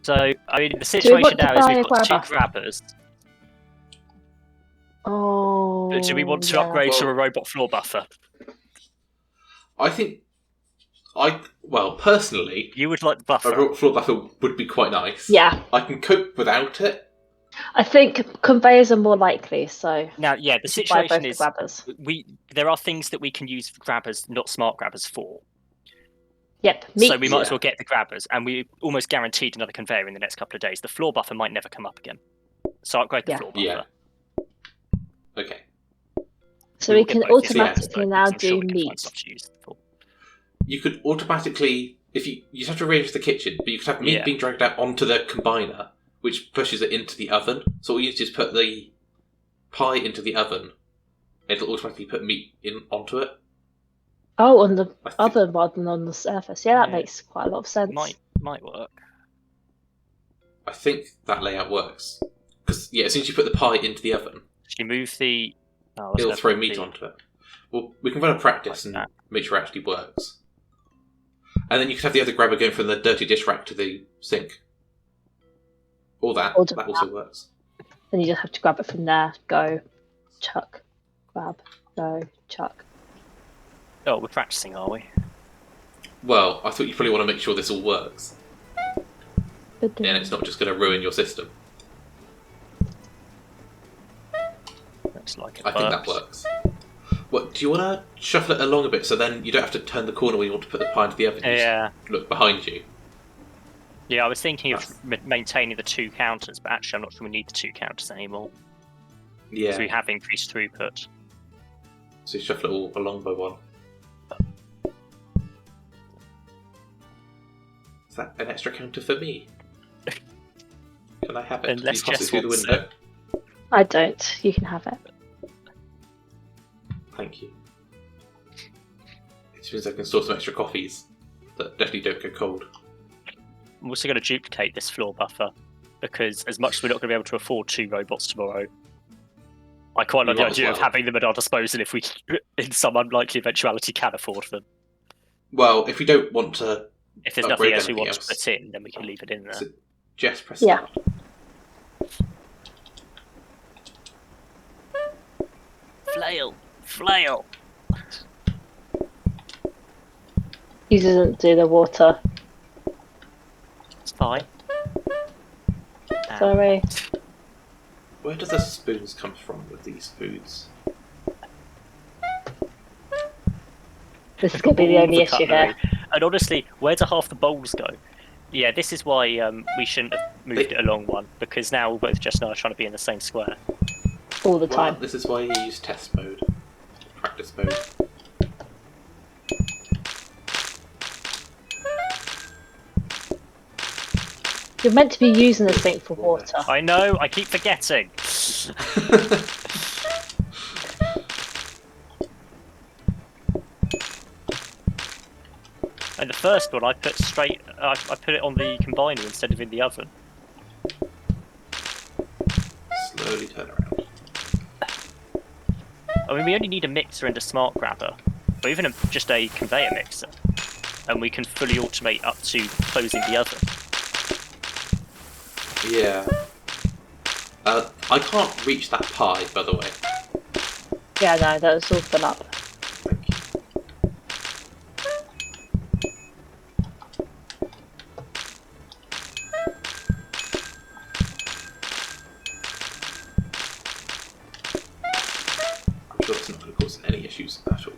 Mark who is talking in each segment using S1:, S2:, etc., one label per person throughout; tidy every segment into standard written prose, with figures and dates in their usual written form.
S1: So, I mean, the
S2: we
S1: situation
S2: want to
S1: now is
S2: buy
S1: we've
S2: a
S1: got two
S2: grabber?
S1: grabbers.
S2: Oh.
S1: Do we want to
S2: yeah.
S1: upgrade to a robot floor buffer?
S3: I think personally,
S1: You would like the
S3: a
S1: buffer.
S3: robot floor buffer would be quite nice.
S2: Yeah.
S3: I can cope without it.
S2: I think conveyors are more likely, so
S1: Now, yeah, the
S2: we should buy both
S1: situation
S2: the
S1: is
S2: grabbers.
S1: there are things that we can use for grabbers, not smart grabbers for.
S2: Yep,
S1: So we might
S3: Yeah.
S1: as well get the grabbers, and we almost guaranteed another conveyor in the next couple of days. The floor buffer might never come up again. So upgrade the
S2: Yeah.
S1: floor buffer.
S3: Yeah. Okay.
S2: So
S1: We
S2: we
S1: will get
S2: can
S1: both the
S2: automatically
S1: grabbers, though,
S2: now
S1: because I'm sure
S2: do
S1: we can find
S2: meat.
S1: stuff to use it for.
S3: You could automatically, if you have to arrange the kitchen, but you could have meat being dragged out onto the combiner, which pushes it into the oven. So all you need to do is put the pie into the oven. It'll automatically put meat onto it.
S2: Oh, on the oven rather than on the surface. Yeah, that makes quite a lot of sense.
S1: Might work.
S3: I think that layout works. Because, as soon as you put the pie into the oven,
S1: If you move the...
S3: it'll throw meat onto it. Well, we can run a practice and make sure it actually works. And then you could have the other grabber going from the dirty dish rack to the sink. Or that. That also works.
S2: Then you just have to grab it from there. Go, chuck, grab, go, chuck.
S1: Oh, we're practicing, are we?
S3: Well, I thought you probably want to make sure this all works. And it's not just going to ruin your system.
S1: Looks like it
S3: I think that works. What, do you want to shuffle it along a bit so then you don't have to turn the corner when you want to put the pie into the oven?
S1: Yeah.
S3: Look behind you.
S1: Yeah, I was thinking of maintaining the 2 counters, but actually I'm not sure we need the 2 counters anymore.
S3: Yeah.
S1: Because we have increased throughput.
S3: So you shuffle it all along by one. Is that an extra counter for me? Can I have it?
S1: Unless
S3: Can you pass
S1: Jess
S3: it through the
S1: wants
S3: window?
S2: I don't. You can have it.
S3: Thank you. It means I can store some extra coffees that definitely don't go cold.
S1: I'm also going to duplicate this floor buffer, because as much as we're not going to be able to afford 2 robots tomorrow, I quite like the idea of having them at our disposal if we, in some unlikely eventuality, can afford them.
S3: Well, if we don't want to...
S1: If there's nothing else we want to put in, then we can leave it in there.
S3: So Jess, press start.
S1: Flail!
S2: He doesn't do the water.
S1: It's fine.
S2: Sorry.
S3: Where do the spoons come from with these foods?
S2: This is going to be the only issue here.
S1: And honestly, where do half the bowls go? Yeah, this is why we shouldn't have moved it along one, because now both Jess and I are trying to be in the same square.
S2: All the time.
S3: This is why you use test mode. Practice mode.
S2: You're meant to be using the sink for water.
S1: I know, I keep forgetting. And the first one I put I put it on the combiner instead of in the oven.
S3: Slowly turn around.
S1: I mean, we only need a mixer and a smart grabber, or even just a conveyor mixer, and we can fully automate up to closing the oven.
S3: Yeah. I can't reach that pie, by the way.
S2: Yeah, no, that was all fill up.
S3: Thank you. I'm sure it's not going to cause any issues at all.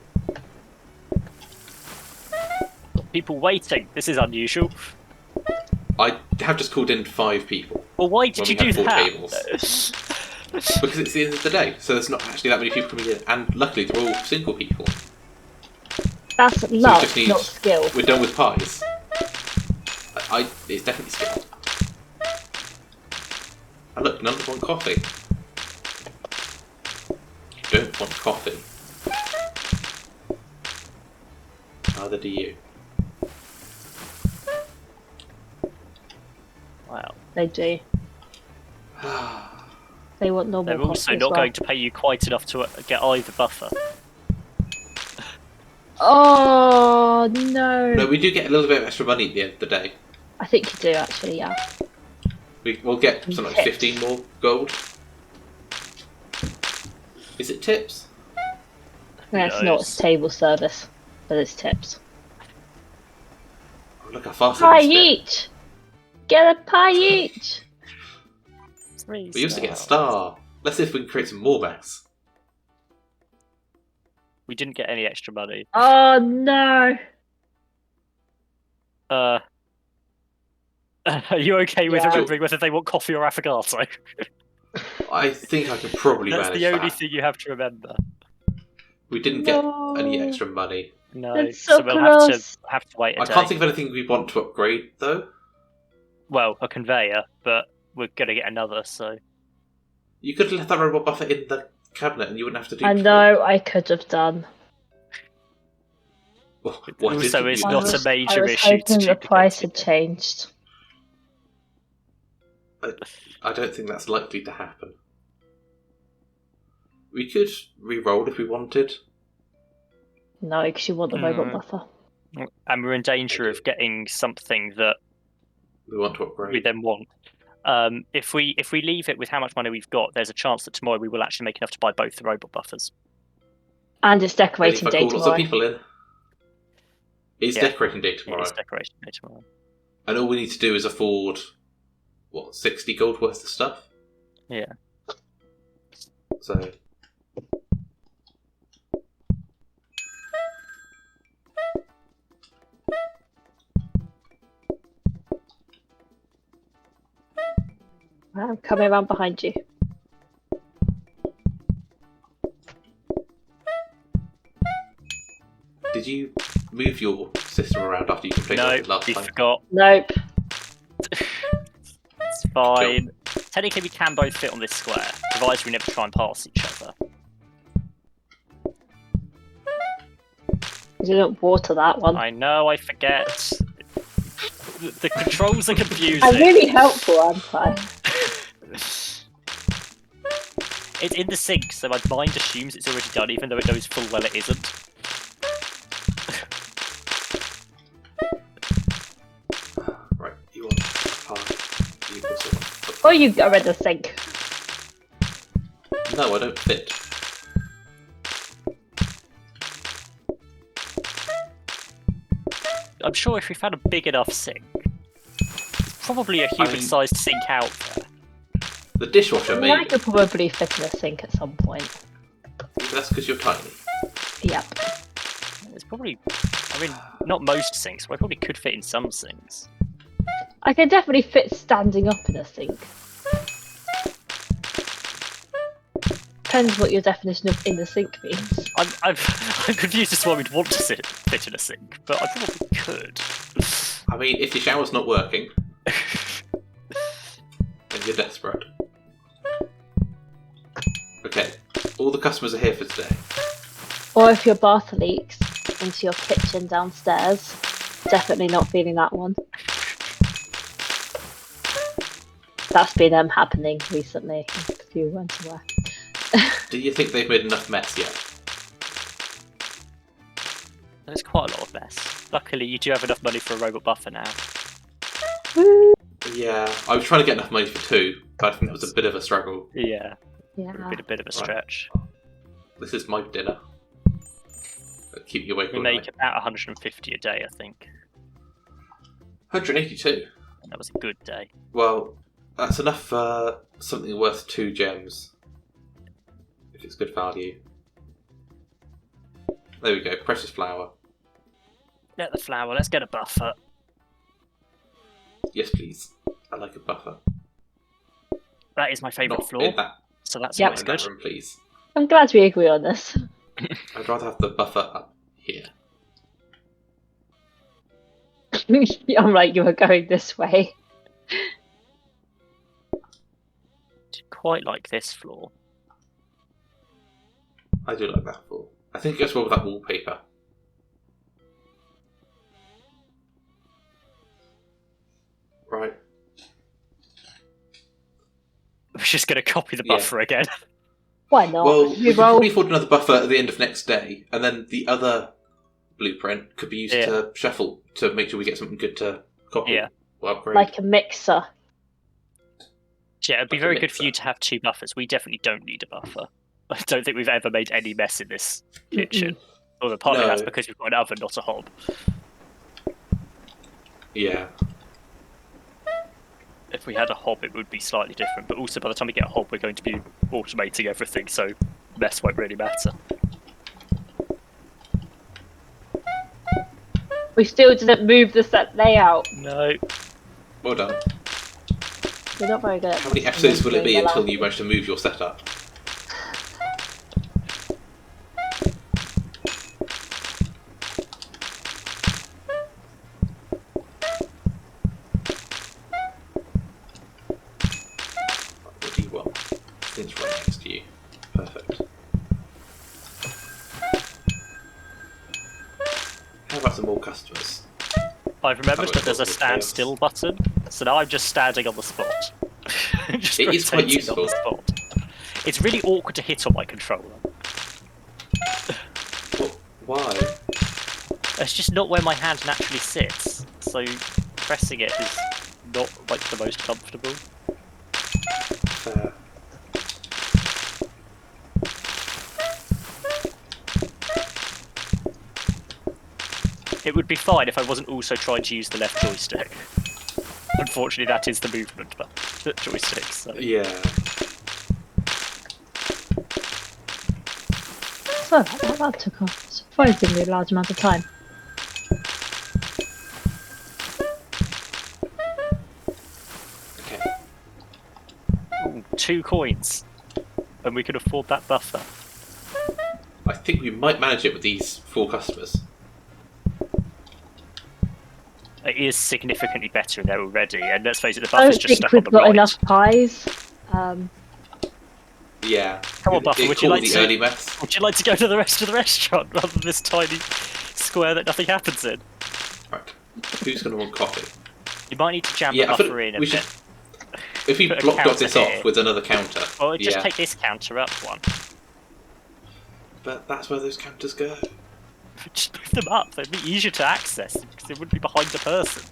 S1: People waiting. This is unusual.
S3: I have just called in 5 people.
S1: Well, why did you do
S3: four
S1: that?
S3: Tables. Because it's the end of the day, so there's not actually that many people coming in, and luckily they're all single people.
S2: That's luck,
S3: just need,
S2: not skill.
S3: We're done with pies. It's definitely skill. And look, none of them want coffee. You don't want coffee. Neither do you.
S1: Wow.
S2: They do. They want normal
S1: They're also
S2: as
S1: not
S2: well.
S1: going to pay you quite enough to get either buffer.
S2: Oh no!
S3: No, we do get a little bit of extra money at the end of the day.
S2: I think you do actually, yeah.
S3: We'll get something like 15 more gold. Is it tips?
S2: That's not table service, but it's tips.
S3: Oh, look how fast
S2: Pie
S3: I can spin.
S2: each! Get a pie each!
S1: We
S3: We used to get a star. Let's see if we can create some more mess.
S1: We didn't get any extra money.
S2: Oh no!
S1: Are you okay with
S2: Yeah.
S1: remembering whether they want coffee or affogato?
S3: I think I can probably
S1: That's
S3: manage
S1: the only
S3: that.
S1: thing you have to remember.
S3: We didn't get any extra money.
S1: No,
S2: That's so
S1: we'll
S2: close.
S1: have to wait a
S3: I
S1: day.
S3: can't think of anything we want to upgrade, though.
S1: Well, a conveyor, but we're gonna get another, so...
S3: You could have left that robot buffer in the cabinet and you wouldn't have to do
S2: I know I could have done.
S3: Well, why
S1: Also,
S3: didn't
S1: it's
S3: you?
S1: not a major
S2: I was
S1: issue to
S2: hoping the price
S1: duplicate
S2: had changed.
S3: I don't think that's likely to happen. We could re-roll if we wanted.
S2: No, because you want the robot buffer.
S1: And we're in danger of getting something that
S3: We want to upgrade.
S1: we then want. If we leave it with how much money we've got, there's a chance that tomorrow we will actually make enough to buy both the robot buffers.
S2: And it's
S3: Ready
S2: decorating
S3: if I
S2: day
S3: call lots of
S2: tomorrow.
S3: people in? It's
S1: Yeah.
S3: decorating day tomorrow.
S1: It's decoration day tomorrow.
S3: And all we need to do is afford, 60 gold worth of stuff?
S1: Yeah.
S3: So...
S2: I'm coming around behind you.
S3: Did you move your system around after you completed
S1: No,
S3: it last
S1: we
S3: time?
S1: forgot.
S2: Nope.
S1: It's fine. Technically, we can both fit on this square, provided we never try and pass each other.
S2: You didn't water that one.
S1: I know, I forget. The controls are confusing.
S2: I'm really helpful, aren't I?
S1: It's in the sink, so my mind assumes it's already done, even though it knows full well it isn't.
S3: Right, you want pie. You also want...
S2: Or you are in the sink.
S3: No, I don't fit.
S1: I'm sure if we found a big enough sink, there's probably a human-sized sink out there.
S3: The dishwasher,
S2: I
S3: maybe.
S2: could probably fit in a sink at some point.
S3: But that's because you're tiny.
S2: Yep.
S1: There's probably, I mean, not most sinks, but I probably could fit in some sinks.
S2: I can definitely fit standing up in a sink. Depends what your definition of in the sink means.
S1: I'm confused as to why we'd want to fit in a sink, but I probably could.
S3: I mean, if your shower's not working, then you're desperate. Okay, all the customers are here for today.
S2: Or if your bath leaks into your kitchen downstairs, definitely not feeling that one. That's been happening recently, if you weren't aware.
S3: Do you think they've made enough mess yet?
S1: There's quite a lot of mess. Luckily, you do have enough money for a robot buffer now.
S2: Woo!
S3: Yeah, I was trying to get enough money for 2, but I think that was a bit of a struggle.
S1: Yeah,
S2: Yeah.
S1: a bit of a stretch.
S3: This is my dinner. Keep you awake
S1: We
S3: all
S1: make
S3: night.
S1: about 150 a day, I think.
S3: 182.
S1: And that was a good day.
S3: Well, that's enough for something worth 2 gems. If it's good value. There we go, precious flower.
S1: Get the flour, let's get a buffer.
S3: Yes, please. I like a buffer.
S1: That is my favourite
S3: Not
S1: floor,
S3: in that,
S1: so that's
S2: Yep.
S1: always
S3: in
S1: good.
S3: that room, please.
S2: I'm glad we agree on this.
S3: I'd rather have the buffer up here.
S2: I'm right, you were going this way.
S1: Quite like this floor.
S3: I do like that floor. I think it goes well with that wallpaper. Right.
S1: We're just going to copy the
S3: Yeah.
S1: buffer again.
S2: Why not?
S3: Well,
S2: We
S3: we could
S2: roll.
S3: probably afford another buffer at the end of next day, and then the other blueprint could be used
S1: Yeah.
S3: to shuffle to make sure we get something good to copy
S1: Yeah.
S3: or upgrade.
S2: Like a mixer.
S1: Yeah, it'd be very good for you to have 2 buffers. We definitely don't need a buffer. I don't think we've ever made any mess in this kitchen. Although partly that's because we've got an oven, not a hob.
S3: Yeah.
S1: If we had a hob, it would be slightly different. But also, by the time we get a hob, we're going to be automating everything, so mess won't really matter.
S2: We still didn't move the set layout.
S1: No.
S3: Well done.
S2: We're not very good at
S3: How many
S2: this.
S3: episodes will it be
S2: Moving
S3: until
S2: along.
S3: you manage to move your setup? What do you want? It's right next to you. Perfect. How about some more customers?
S1: I've remembered that there's a
S3: Chaos.
S1: stand still button, so now I'm just standing on the spot. Just
S3: It is quite
S1: rotating
S3: useful.
S1: on the spot. It's really awkward to hit on my controller.
S3: Why?
S1: It's just not where my hand naturally sits, so pressing it is not like the most comfortable.
S3: Fair.
S1: It would be fine if I wasn't also trying to use the left joystick. Unfortunately, that is the movement joystick. So.
S3: Yeah.
S2: So that took a surprisingly large amount of time.
S3: Okay.
S1: Ooh, 2 coins, and we can afford that buffer.
S3: I think we might manage it with these 4 customers.
S1: It is significantly better in there already, and let's face it, the
S2: I
S1: buffer's
S2: don't
S1: just
S2: think
S1: stuck
S2: we've
S1: on the
S2: got
S1: right.
S2: enough pies.
S3: Yeah.
S1: Come on, Buffer, would you like to?
S3: Early mess.
S1: Would you like to go to the rest of the restaurant rather than this tiny square that nothing happens in?
S3: Right. Who's going to want coffee?
S1: You might need to jam
S3: Yeah,
S1: the
S3: I think
S1: buffer in a
S3: we
S1: bit.
S3: should. If we
S1: Put a
S3: block
S1: counter
S3: this
S1: here.
S3: off with another counter.
S1: Or just
S3: yeah.
S1: take this counter up one.
S3: But that's where those counters go.
S1: Just move them up. They'd be easier to access because it wouldn't be behind the person.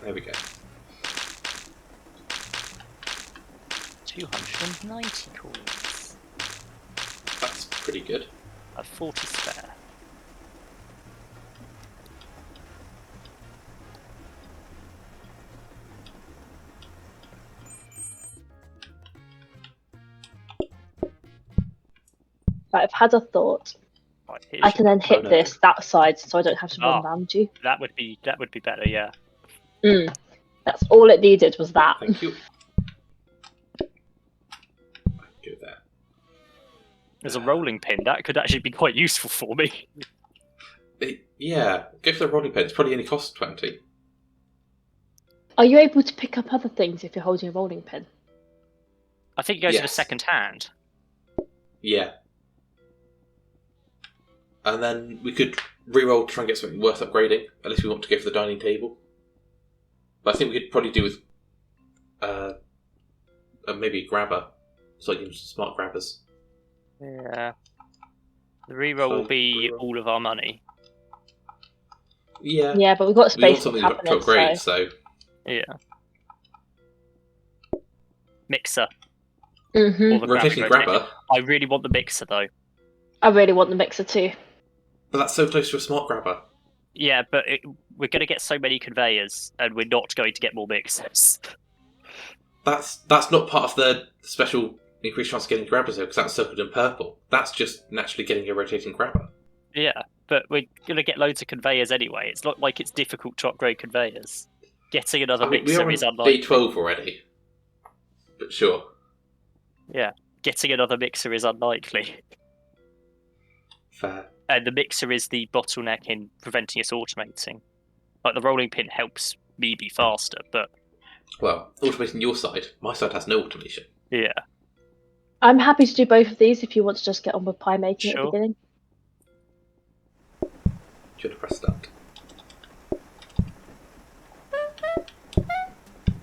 S3: There we go.
S1: 290 coins.
S3: That's pretty good.
S1: I have 40 spare.
S2: Right, I've had a thought.
S1: Right,
S2: I can then hit
S3: no.
S2: this that side, so I don't have to run
S1: Oh.
S2: around you.
S1: that would be better, yeah.
S2: That's all it needed was that.
S3: Thank you. Go there.
S1: There's a rolling pin that could actually be quite useful for me.
S3: Yeah, go for the rolling pin. It's probably only cost 20.
S2: Are you able to pick up other things if you're holding a rolling pin?
S1: I think it goes in a
S3: Yes.
S1: second hand.
S3: Yeah. And then we could re-roll to try and get something worth upgrading, unless we want to go for the dining table. But I think we could probably do with maybe a grabber. So like smart grabbers.
S1: Yeah. The reroll will be
S3: Reroll.
S1: all of our money.
S3: Yeah.
S2: Yeah, but we've got
S3: We
S2: space
S3: want
S2: for
S3: something to
S2: cabinets,
S3: upgrade,
S2: so...
S3: so
S1: Yeah. Mixer.
S2: Mhm.
S1: Or the
S3: rotating
S1: grabber.
S3: grabber.
S1: I really want the mixer though.
S2: I really want the mixer too.
S3: But that's so close to a smart grabber.
S1: Yeah, but we're going to get so many conveyors, and we're not going to get more mixers.
S3: That's not part of the special increased chance of getting grabbers though, because that's circled in purple. That's just naturally getting a rotating grabber.
S1: Yeah, but we're going to get loads of conveyors anyway. It's not like it's difficult to upgrade conveyors. Getting another
S3: I mean, we
S1: mixer
S3: are
S1: is
S3: on
S1: unlikely.
S3: day 12 already. But sure.
S1: Yeah, getting another mixer is unlikely.
S3: Fair.
S1: And the mixer is the bottleneck in preventing us automating. Like, the rolling pin helps me be faster, but...
S3: Well, automating your side. My side has no automation.
S1: Yeah.
S2: I'm happy to do both of these if you want to just get on with pie making at the
S1: Sure.
S2: beginning.
S3: Do you want to press start?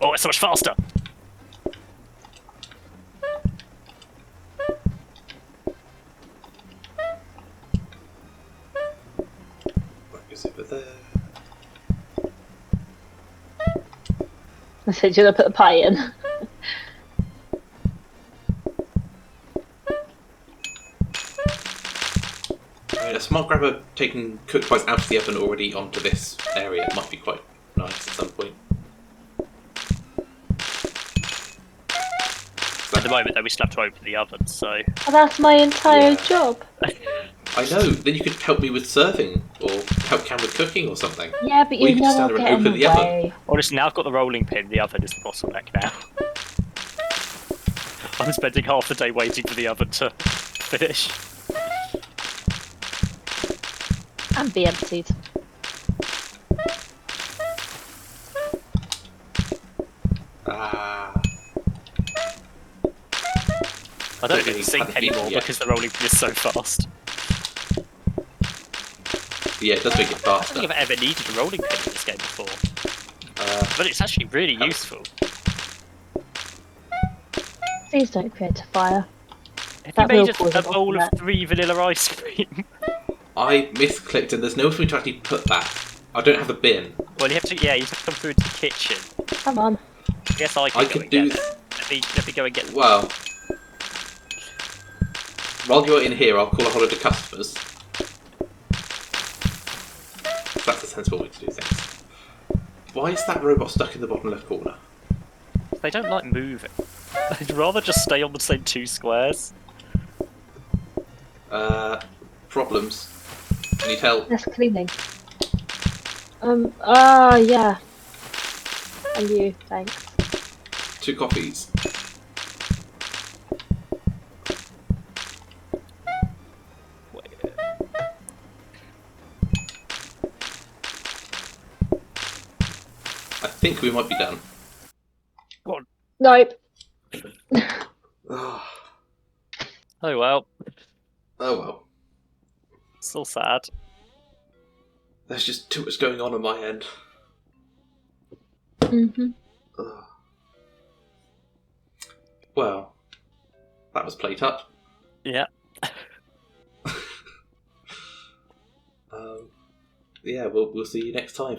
S1: Oh, it's so much faster!
S3: over there.
S2: I said you're gonna put the pie in.
S3: I mean, a smart grabber taking cooked pies out of the oven already onto this area might be quite nice at some point.
S1: At the moment, though, we still have to open the oven, so...
S2: Oh, that's my entire job.
S3: I know, then you could help me with serving, or help Cam with cooking or something.
S2: Yeah, but
S3: Or
S2: you
S3: could
S2: know
S3: stand
S2: I'll
S3: there
S2: get
S3: and
S2: in
S3: open
S2: the
S3: the oven.
S2: way.
S1: Honestly, now I've got the rolling pin, the oven is the bottleneck now. I'm spending half the day waiting for the oven to finish.
S2: And be emptied.
S1: I don't do the sink anymore because the rolling pin is so fast.
S3: Yeah, it does make it
S1: I don't
S3: faster.
S1: think I've ever needed a rolling pin in this game before. But it's actually really useful.
S2: Please don't create a fire.
S1: Have
S2: That
S1: you
S2: will
S1: made
S2: cause
S1: a
S2: an
S1: bowl of
S2: bottleneck.
S1: 3 vanilla ice cream?
S3: I misclicked and there's no way to actually put that. I don't have a bin.
S1: Well, you have to come through into the kitchen.
S2: Come on.
S1: I guess I can go and get it. Let me go and get it.
S3: Well, while you're in here, I'll call a holiday to customers. That's a sensible way to do things. Why is that robot stuck in the bottom left corner?
S1: They don't like moving. They'd rather just stay on the same 2 squares.
S3: Problems. Need help?
S2: That's cleaning. Yeah. And you, thanks.
S3: 2 coffees. I think we might be done.
S2: Nope.
S3: Oh
S1: Oh
S3: well.
S1: still sad.
S3: There's just too much going on my end.
S2: Mm-hmm.
S3: Ugh. Well, that was PlateUp.
S1: Yeah.
S3: Yeah, we'll see you next time.